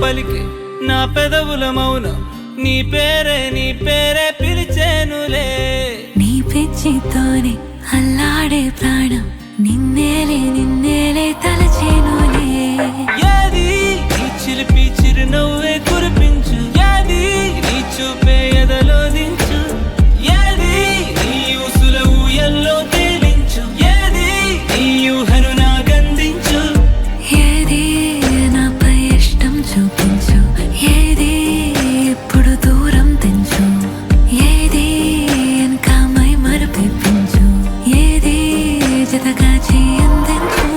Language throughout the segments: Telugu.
పలికే నా పెదవుల మౌనం నీ పేరే పిలిచేనులే నీ పిచ్చితోనే అల్లాడే ప్రాణం నిన్నేలే తలచేనులే ఏది నీ చిలిపి చిరునవ్వే కురిపించు ఏది నీ చూపే ఎదలో దించు ఏది నీ ఊసుల ఊయల్లో తేలించు ఏది నీ ఊహను నాగందించు ఏది నాపై ఇష్టం చూపించు ఏది ఇప్పుడు దూరం తెంచు ఏది ఇంకా మై మరపించు ఏది జతగా చేయందించు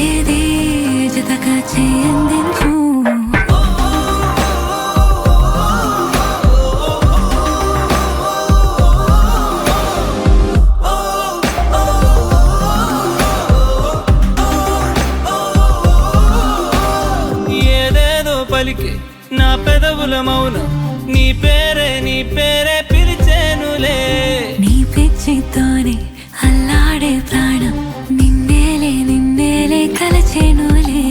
ఏది జతగా చేయందించు ఏదేదో పలికే నా పెదవుల మౌనం నీ పేరే పిలిచేనులే నీ పిచ్చితోనే అల్లాడే ప్రాణం నిన్నేలే తలచేనులే